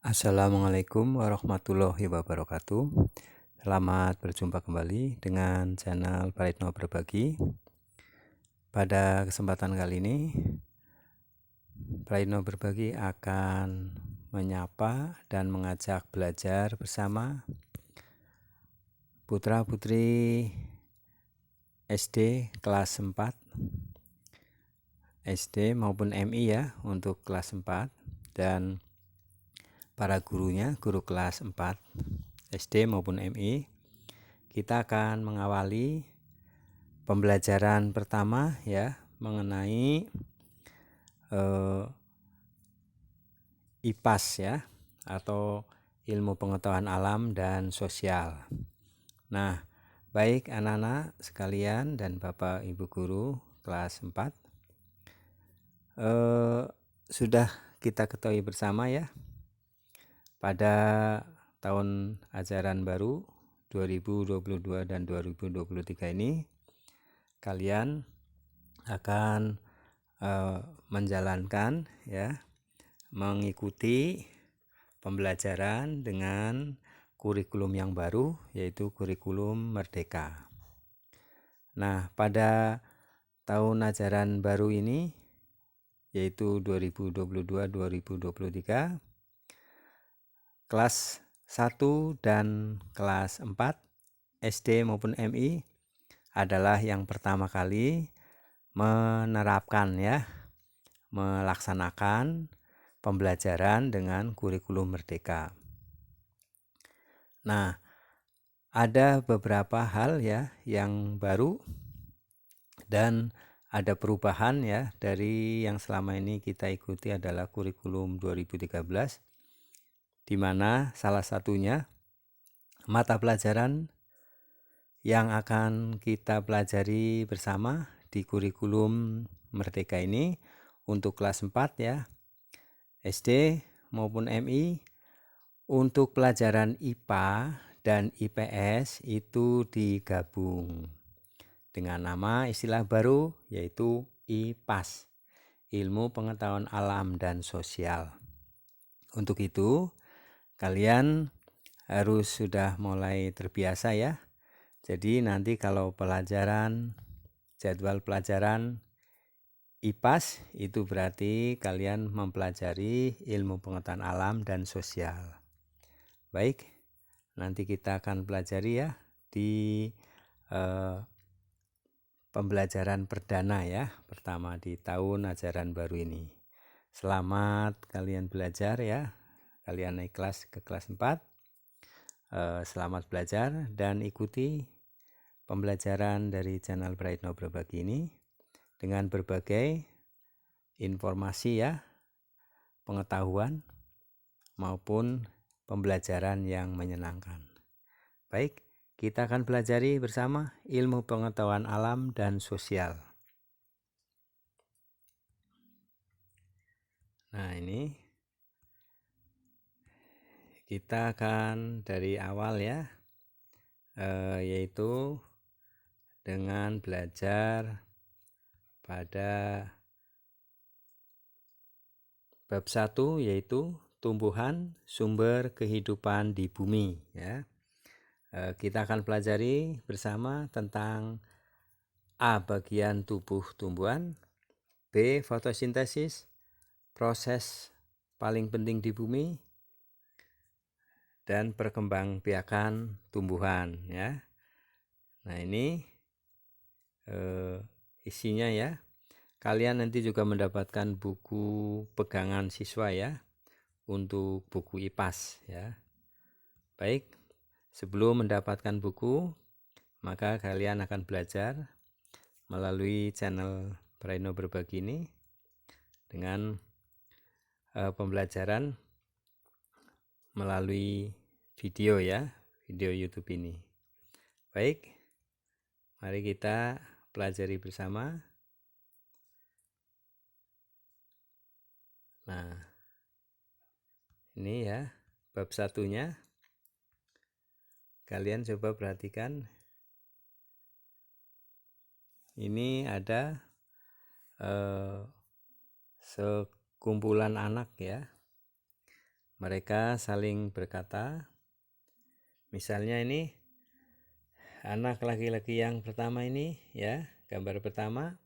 Assalamualaikum warahmatullahi wabarakatuh. Selamat berjumpa kembali dengan channel Praitno Berbagi. Pada kesempatan kali ini, Praitno Berbagi akan menyapa dan mengajak belajar bersama putra-putri SD kelas 4, SD maupun MI ya untuk kelas 4, dan para gurunya, guru kelas 4 SD maupun MI. Kita akan mengawali pembelajaran pertama ya mengenai IPAS ya, atau ilmu pengetahuan alam dan sosial. Nah, baik anak-anak sekalian dan Bapak Ibu guru kelas 4, sudah kita ketahui bersama ya, pada tahun ajaran baru 2022 dan 2023 ini kalian akan menjalankan ya, mengikuti pembelajaran dengan kurikulum yang baru, yaitu kurikulum Merdeka. Nah, pada tahun ajaran baru ini, yaitu 2022-2023, kelas 1 dan kelas 4 SD maupun MI adalah yang pertama kali menerapkan ya, melaksanakan pembelajaran dengan kurikulum Merdeka. Nah, ada beberapa hal ya yang baru dan ada perubahan ya dari yang selama ini kita ikuti adalah kurikulum 2013, di mana salah satunya mata pelajaran yang akan kita pelajari bersama di kurikulum Merdeka ini untuk kelas 4 ya, SD maupun MI, untuk pelajaran IPA dan IPS itu digabung dengan nama istilah baru, yaitu IPAS, ilmu pengetahuan alam dan sosial. Untuk itu kalian harus sudah mulai terbiasa ya. Jadi nanti kalau jadwal pelajaran IPAS itu berarti kalian mempelajari ilmu pengetahuan alam dan sosial. Baik, nanti kita akan pelajari ya di pembelajaran perdana ya, pertama di tahun ajaran baru ini. Selamat kalian belajar ya, kalian naik kelas ke kelas 4. Selamat belajar dan ikuti pembelajaran dari channel Praitno Berbagi ini dengan berbagai informasi ya, pengetahuan maupun pembelajaran yang menyenangkan. Baik, kita akan pelajari bersama ilmu pengetahuan alam dan sosial. Nah, ini kita akan dari awal ya, yaitu dengan belajar pada bab 1, yaitu tumbuhan sumber kehidupan di bumi ya. Kita akan pelajari bersama tentang A, bagian tubuh tumbuhan, B, fotosintesis, proses paling penting di bumi, dan perkembangbiakan tumbuhan ya. Nah, ini isinya ya. Kalian nanti juga mendapatkan buku pegangan siswa ya, untuk buku IPAS ya. Baik, sebelum mendapatkan buku, maka kalian akan belajar melalui channel Praitno Berbagi ini dengan pembelajaran melalui video ya, video YouTube ini. Baik, mari kita pelajari bersama. Nah, ini ya bab 1-nya. Kalian coba perhatikan. Ini ada sekumpulan anak ya, mereka saling berkata, misalnya ini anak laki-laki yang pertama ini ya, gambar pertama,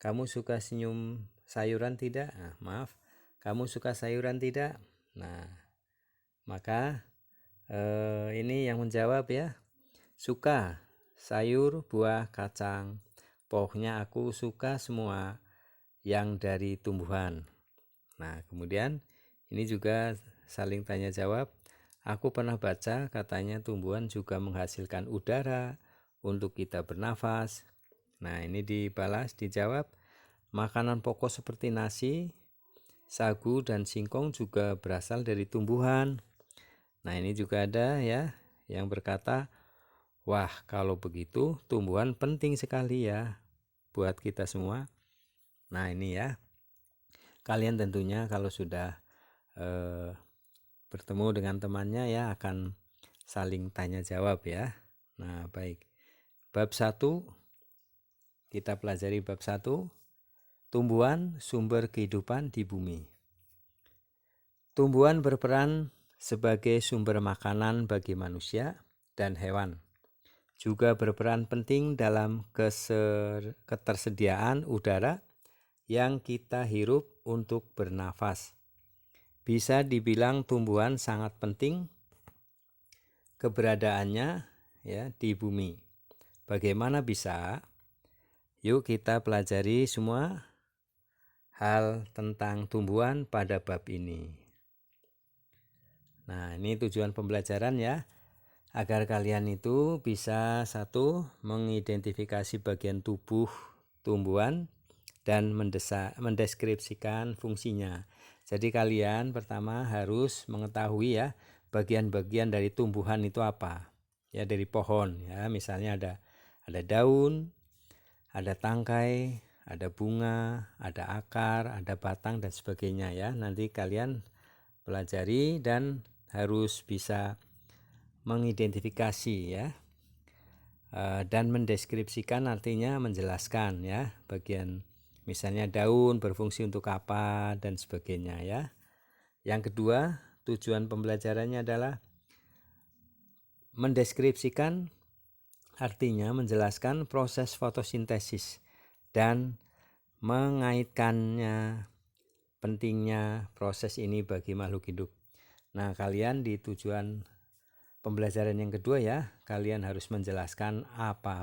kamu suka senyum sayuran tidak? Maaf, kamu suka sayuran tidak? Nah, maka ini yang menjawab ya, suka sayur, buah, kacang. Pokoknya aku suka semua yang dari tumbuhan. Nah, kemudian ini juga saling tanya jawab. Aku pernah baca katanya tumbuhan juga menghasilkan udara untuk kita bernafas. Nah, ini dibalas, dijawab. Makanan pokok seperti nasi, sagu, dan singkong juga berasal dari tumbuhan. Nah, ini juga ada ya yang berkata, wah, kalau begitu tumbuhan penting sekali ya buat kita semua. Nah, ini ya. Kalian tentunya kalau sudah bertemu dengan temannya ya akan saling tanya jawab ya. Nah, baik. Bab 1 kita pelajari bab 1, tumbuhan sumber kehidupan di bumi. Tumbuhan berperan sebagai sumber makanan bagi manusia dan hewan. Juga berperan penting dalam ketersediaan udara yang kita hirup untuk bernafas. Bisa dibilang tumbuhan sangat penting keberadaannya ya di bumi. Bagaimana bisa? Yuk kita pelajari semua hal tentang tumbuhan pada bab ini. Nah, ini tujuan pembelajaran ya, agar kalian itu bisa satu, mengidentifikasi bagian tubuh tumbuhan dan mendeskripsikan fungsinya. Jadi kalian pertama harus mengetahui ya bagian-bagian dari tumbuhan itu apa. Ya, dari pohon ya, misalnya ada daun, ada tangkai, ada bunga, ada akar, ada batang dan sebagainya ya. Nanti kalian pelajari dan harus bisa mengidentifikasi ya, dan mendeskripsikan artinya menjelaskan ya, bagian misalnya daun berfungsi untuk apa dan sebagainya ya. Yang kedua, tujuan pembelajarannya adalah mendeskripsikan, artinya menjelaskan proses fotosintesis dan mengaitkannya pentingnya proses ini bagi makhluk hidup. Nah, kalian di tujuan pembelajaran yang kedua ya, kalian harus menjelaskan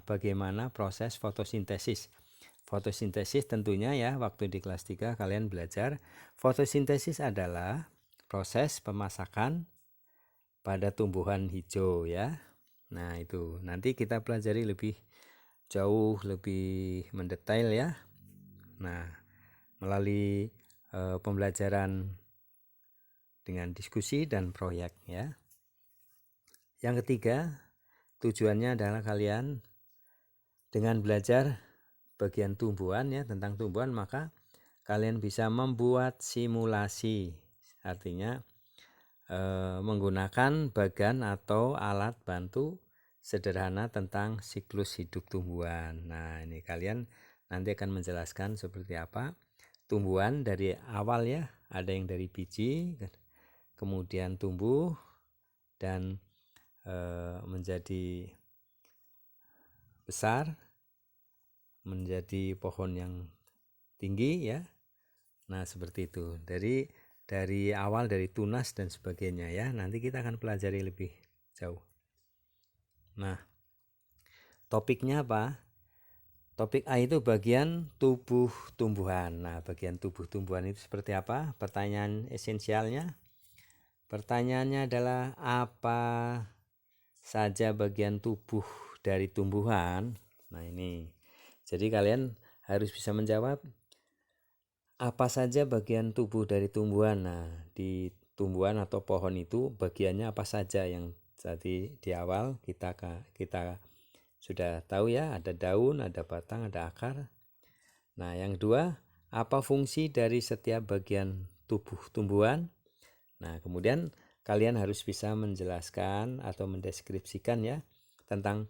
bagaimana proses fotosintesis. Fotosintesis tentunya ya, waktu di kelas 3 kalian belajar fotosintesis adalah proses pemasakan pada tumbuhan hijau ya. Nah, itu nanti kita pelajari lebih jauh, lebih mendetail ya. Nah, melalui pembelajaran dengan diskusi dan proyek ya. Yang ketiga, tujuannya adalah kalian dengan belajar bagian tumbuhan ya, tentang tumbuhan, maka kalian bisa membuat simulasi. Artinya menggunakan bagan atau alat bantu sederhana tentang siklus hidup tumbuhan. Nah, ini kalian nanti akan menjelaskan seperti apa tumbuhan dari awal ya, ada yang dari biji kemudian tumbuh dan menjadi besar, menjadi pohon yang tinggi ya. Nah, seperti itu. Dari awal, dari tunas dan sebagainya ya. Nanti kita akan pelajari lebih jauh. Nah, topiknya apa? Topik A itu bagian tubuh tumbuhan. Nah, bagian tubuh tumbuhan itu seperti apa? Pertanyaan esensialnya. Pertanyaannya adalah apa saja bagian tubuh dari tumbuhan? Nah, ini. Jadi kalian harus bisa menjawab apa saja bagian tubuh dari tumbuhan. Nah, di tumbuhan atau pohon itu bagiannya apa saja yang tadi di awal kita sudah tahu ya, ada daun, ada batang, ada akar. Nah, yang kedua, apa fungsi dari setiap bagian tubuh tumbuhan? Nah, kemudian kalian harus bisa menjelaskan atau mendeskripsikan ya tentang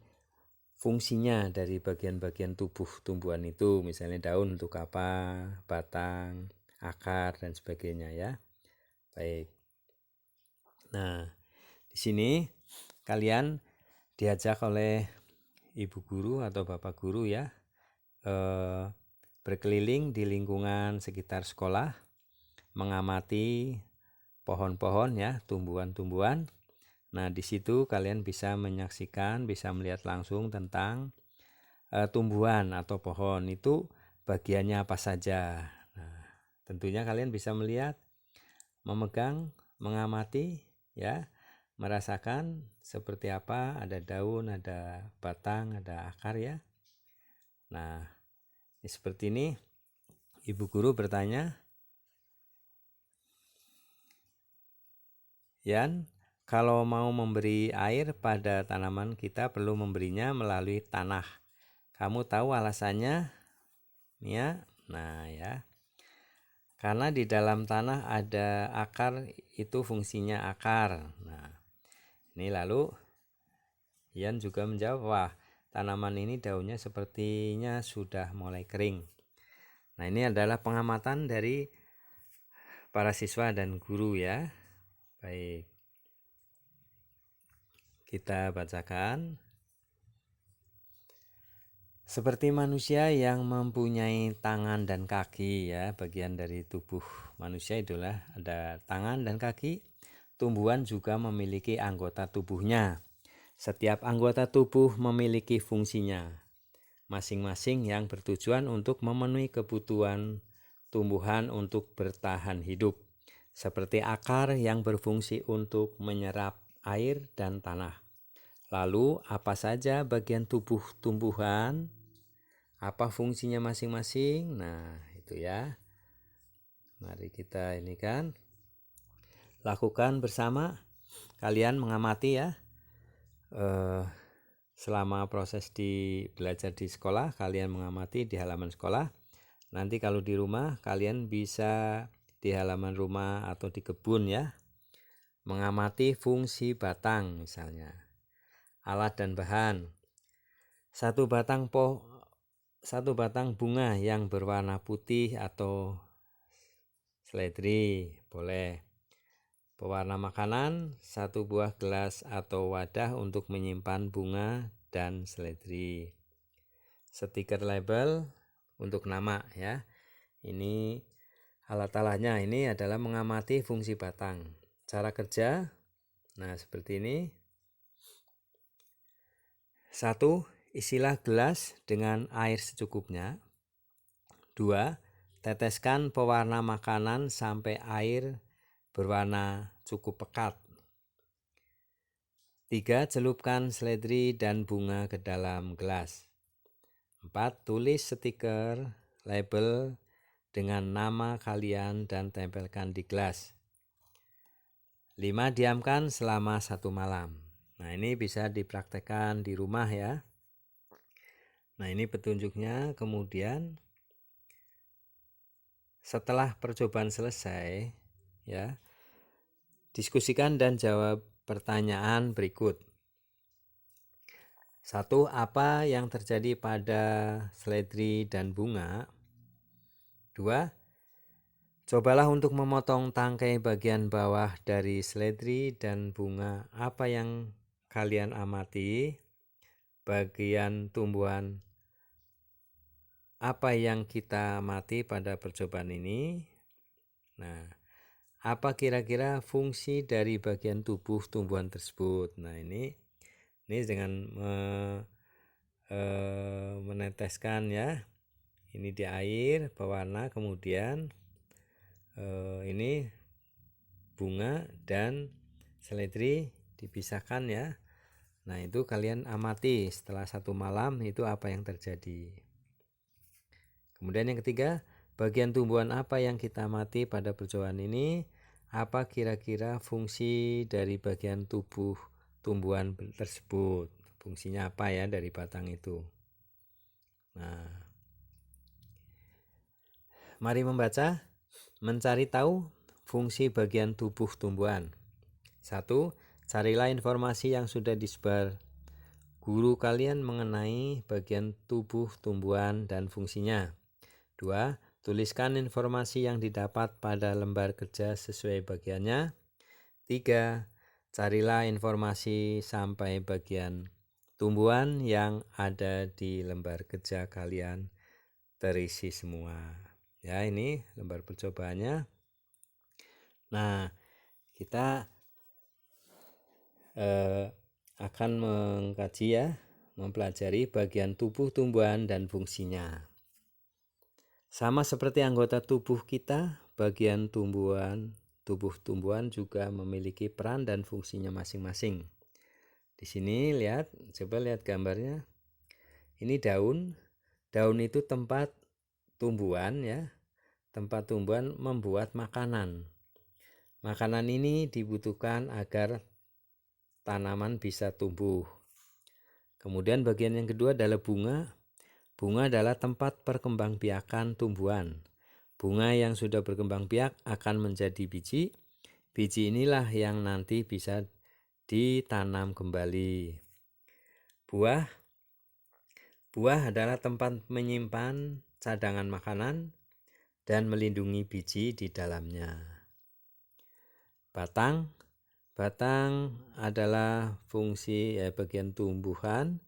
fungsinya dari bagian-bagian tubuh tumbuhan itu, misalnya daun untuk apa, batang, akar dan sebagainya ya. Baik. Nah, di sini kalian diajak oleh ibu guru atau bapak guru ya, berkeliling di lingkungan sekitar sekolah, mengamati pohon-pohon ya, tumbuhan-tumbuhan. Nah, di situ kalian bisa menyaksikan, bisa melihat langsung tentang tumbuhan atau pohon itu bagiannya apa saja. Nah, tentunya kalian bisa melihat, memegang, mengamati ya, merasakan seperti apa, ada daun, ada batang, ada akar ya. Nah, seperti ini ibu guru bertanya, Yan, kalau mau memberi air pada tanaman kita perlu memberinya melalui tanah. Kamu tahu alasannya, Nia? Nah ya, karena di dalam tanah ada akar, itu fungsinya akar. Nah, ini lalu Yan juga menjawab, wah tanaman ini daunnya sepertinya sudah mulai kering. Nah, ini adalah pengamatan dari para siswa dan guru ya. Baik, kita bacakan. Seperti manusia yang mempunyai tangan dan kaki ya, bagian dari tubuh manusia itulah ada tangan dan kaki. Tumbuhan juga memiliki anggota tubuhnya. Setiap anggota tubuh memiliki fungsinya masing-masing yang bertujuan untuk memenuhi kebutuhan tumbuhan untuk bertahan hidup. Seperti akar yang berfungsi untuk menyerap air dan tanah. Lalu apa saja bagian tubuh tumbuhan? Apa fungsinya masing-masing? Nah, itu ya. Mari kita ini kan lakukan bersama. Kalian mengamati ya. Selama proses belajar di sekolah, kalian mengamati di halaman sekolah. Nanti kalau di rumah, kalian bisa di halaman rumah atau di kebun ya. Mengamati fungsi batang misalnya. Alat dan bahan. Satu batang bunga yang berwarna putih atau seledri boleh. Pewarna makanan, satu buah gelas atau wadah untuk menyimpan bunga dan seledri. Stiker label untuk nama ya. Ini alat-alatnya, ini adalah mengamati fungsi batang. Cara kerja, nah seperti ini. 1. Isilah gelas dengan air secukupnya. 2. Teteskan pewarna makanan sampai air berwarna cukup pekat. 3. Celupkan seledri dan bunga ke dalam gelas. 4. Tulis stiker label dengan nama kalian dan tempelkan di gelas. 5. Diamkan selama 1 malam. Nah, ini bisa dipraktekkan di rumah ya. Nah, ini petunjuknya. Kemudian setelah percobaan selesai ya, diskusikan dan jawab pertanyaan berikut. 1. Apa yang terjadi pada seledri dan bunga? 2. Cobalah untuk memotong tangkai bagian bawah dari seledri dan bunga. Apa yang kalian amati? Bagian tumbuhan apa yang kita amati pada percobaan ini? Nah, apa kira-kira fungsi dari bagian tubuh tumbuhan tersebut? Nah, ini dengan meneteskan ya, ini di air pewarna, kemudian ini bunga dan seledri dipisahkan ya. Nah, itu kalian amati setelah 1 malam itu apa yang terjadi. Kemudian yang ketiga, bagian tumbuhan apa yang kita amati pada percobaan ini? Apa kira-kira fungsi dari bagian tubuh tumbuhan tersebut? Fungsinya apa ya dari batang itu? Nah, mari membaca. Mencari tahu fungsi bagian tubuh tumbuhan. 1. Carilah informasi yang sudah disebar guru kalian mengenai bagian tubuh tumbuhan dan fungsinya. 2. Tuliskan informasi yang didapat pada lembar kerja sesuai bagiannya. 3. carilah informasi sampai bagian tumbuhan yang ada di lembar kerja kalian terisi semua. Ya, ini lembar percobaannya. Nah, kita akan mengkaji ya, mempelajari bagian tubuh tumbuhan dan fungsinya. Sama seperti anggota tubuh kita, bagian tubuh tumbuhan juga memiliki peran dan fungsinya masing-masing. Di sini coba lihat gambarnya. Ini daun. Daun itu tempat tumbuhan ya. Tempat tumbuhan membuat makanan. Makanan ini dibutuhkan agar tanaman bisa tumbuh. Kemudian bagian yang kedua adalah bunga. Bunga adalah tempat perkembangbiakan tumbuhan. Bunga yang sudah berkembang biak akan menjadi biji. Biji inilah yang nanti bisa ditanam kembali. Buah adalah tempat menyimpan cadangan makanan dan melindungi biji di dalamnya. Batang adalah fungsi bagian tumbuhan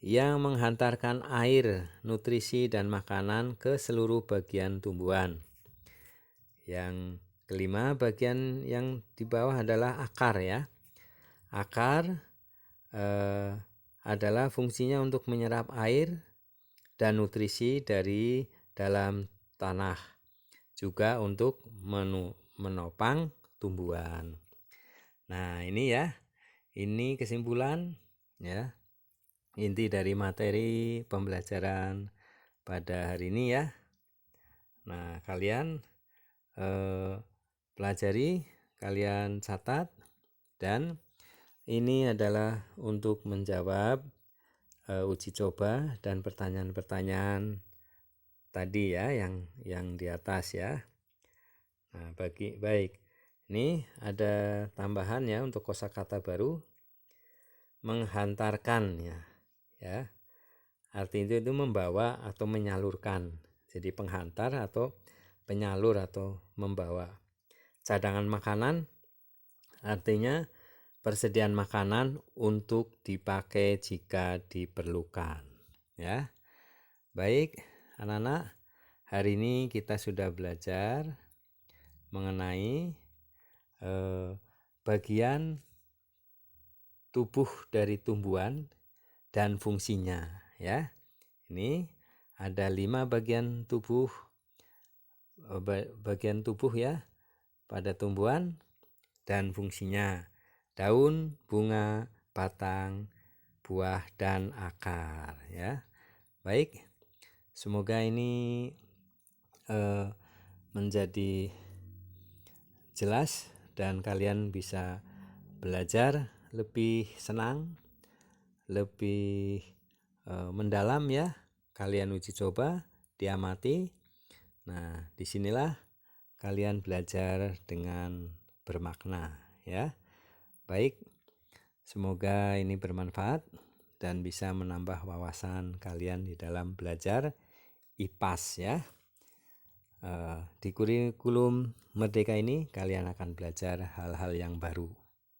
yang menghantarkan air, nutrisi, dan makanan ke seluruh bagian tumbuhan. Yang kelima, bagian yang di bawah adalah akar ya. Akar adalah fungsinya untuk menyerap air dan nutrisi dari dalam tanah, juga untuk menopang tumbuhan. Nah, ini ya. Ini kesimpulan ya. Inti dari materi pembelajaran pada hari ini ya. Nah, kalian pelajari, kalian catat, dan ini adalah untuk menjawab uji coba dan pertanyaan-pertanyaan tadi ya, yang di atas ya. Nah, baik. Ini ada tambahan ya untuk kosakata baru, menghantarkan ya. Arti itu membawa atau menyalurkan. Jadi penghantar atau penyalur atau membawa. Cadangan makanan artinya persediaan makanan untuk dipakai jika diperlukan. Ya. Baik, anak-anak, hari ini kita sudah belajar mengenai bagian tubuh dari tumbuhan dan fungsinya ya. Ini ada 5 bagian tubuh ya pada tumbuhan dan fungsinya: daun, bunga, batang, buah, dan akar ya. Baik, semoga ini menjadi jelas dan kalian bisa belajar lebih senang, lebih mendalam ya. Kalian uji coba, diamati. Nah, disinilah kalian belajar dengan bermakna ya. Baik, semoga ini bermanfaat dan bisa menambah wawasan kalian di dalam belajar IPAS ya. Di kurikulum Merdeka ini kalian akan belajar hal-hal yang baru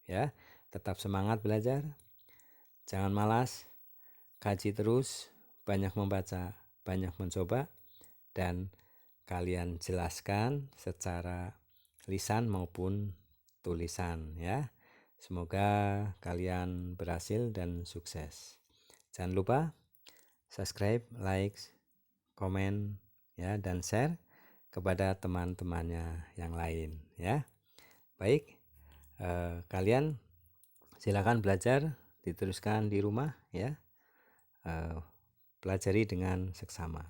ya. Tetap semangat belajar, jangan malas, kaji terus, banyak membaca, banyak mencoba, dan kalian jelaskan secara lisan maupun tulisan ya. Semoga kalian berhasil dan sukses. Jangan lupa subscribe, like, komen ya, dan share kepada teman-temannya yang lain ya. Baik, kalian silakan belajar, diteruskan di rumah ya. Pelajari dengan seksama.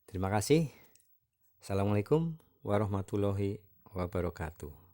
Terima kasih. Assalamualaikum warahmatullahi wabarakatuh.